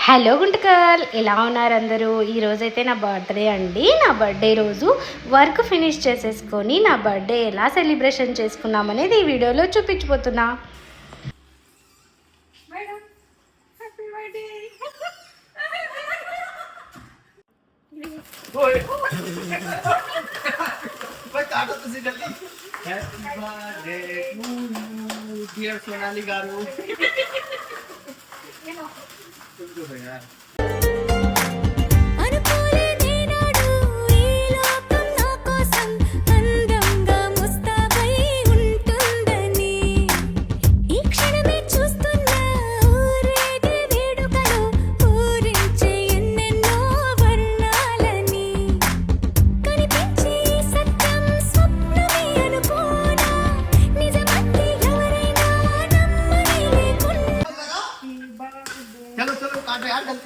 Hello Guntakal, ఎలా ఉన్నారు అందరూ? ఈరోజైతే నా బర్త్డే అండి. నా బర్త్డే రోజు వర్క్ ఫినిష్ చేసేసుకొని నా బర్త్డే ఎలా సెలబ్రేషన్ చేసుకున్నామనేది ఈ వీడియోలో చూపించబోతున్నా. सोनाली गारू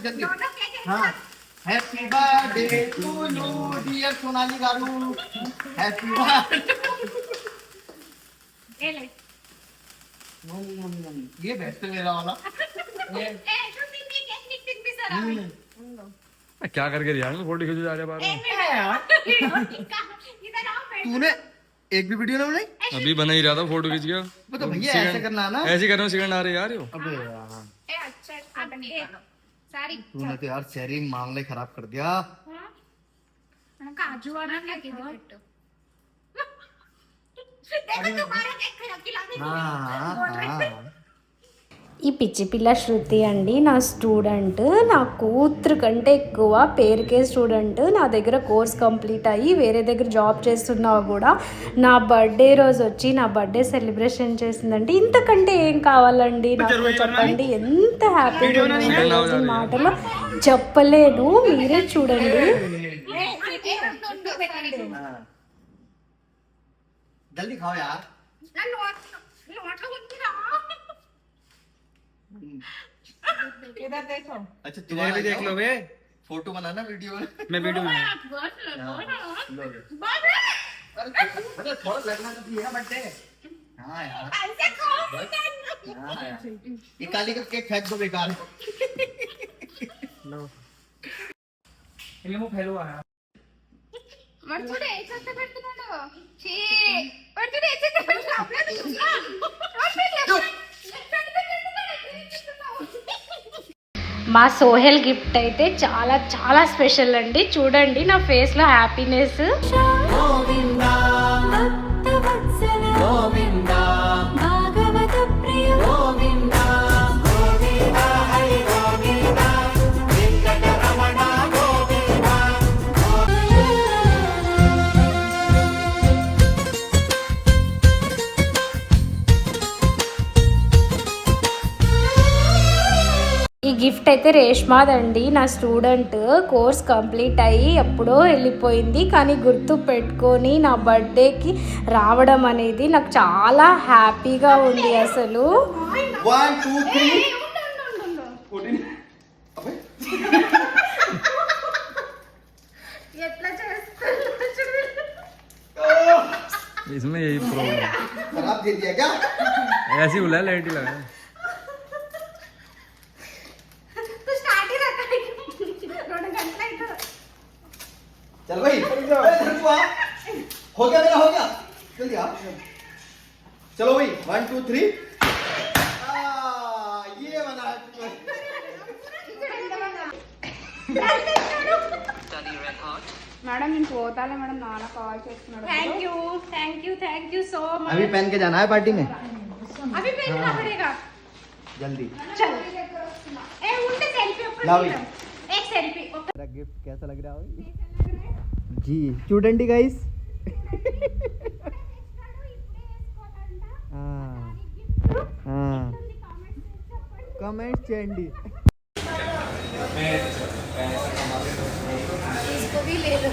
जल्दी हाँ happy birthday to you dear Sonali garu happy birthday ये बेस्ट मेरा वाला क्या करके दिया फोटो खींच जा रहे बार तूने एक भी वीडियो ना बनाई? अभी बना ही रहा था फोटो खींच गया। तो भैया ऐसे करना ना, ऐसे कर रहा हूँ सेकंड आ रहे यार। अबे तूने तो यार शहरी मामले खराब कर दिया। ఈ పిచ్చి పిల్ల శృతి అండి, నా స్టూడెంట్. నా కూతురు కంటే ఎక్కువ పేరుకే స్టూడెంట్. నా దగ్గర కోర్స్ కంప్లీట్ అయ్యి వేరే దగ్గర జాబ్ చేస్తున్నా కూడా నా బర్త్డే రోజు వచ్చి నా బర్త్డే సెలబ్రేషన్ చేసిందండి. ఇంతకంటే ఏం కావాలండి నాకు చెప్పండి? ఎంత హ్యాపీగా ఉంది, మాటలో చెప్పలేను. మీరే చూడండి. जल्दी खाओ यार। इधर देखो। अच्छा तुम्हारा भी देख लो बे, फोटो बनाना वीडियो में वीडियो में अरे थोड़ा लगना तो है बर्थडे। हाँ यार हाँ यार, ये काली का केक फेंक दो बेकार। लो ये मुंह फैलवा है मर्चुडे ऐसे పెడుతున్నాడు ఛీ మర్చుడే ऐसे పెడుతున్నాడు మా సోహెల్ గిఫ్ట్ అయితే చాలా చాలా స్పెషల్ అండి. చూడండి నా ఫేస్లో హ్యాపీనెస్. ఈ గిఫ్ట్ అయితే రేష్మాదండి, నా స్టూడెంట్. కోర్స్ కంప్లీట్ అయ్యి ఎప్పుడో వెళ్ళిపోయింది, కానీ గుర్తు పెట్టుకొని నా బర్త్డేకి రావడం అనేది నాకు చాలా హ్యాపీగా ఉంది. అసలు 1 2 3 ఎట్లా చేస్తాడు इसमें यही प्रॉब्लम खराब दे दिया क्या? ऐसे ही बुलाया लाइट ही लगा। चल भाई हो गया मेरा, हो गया जल्दी आ। चलो भाई 1 2 3 ये बना మేడం నేను పోతాలే మేడం, నాన్న కాల్ చేస్తున్నాడు. Thank you so much. अभी पहन के जाना है पार्टी में, अभी पहनना पड़ेगा, जल्दी। चल ए उनसे सेल्फी लाओ ये। एक सेल्फी। मेरा गिफ्ट कैसा लग रहा है जी చూడండి గైస్? కామెంట్స్ చేయండి. इसको भी ले लो।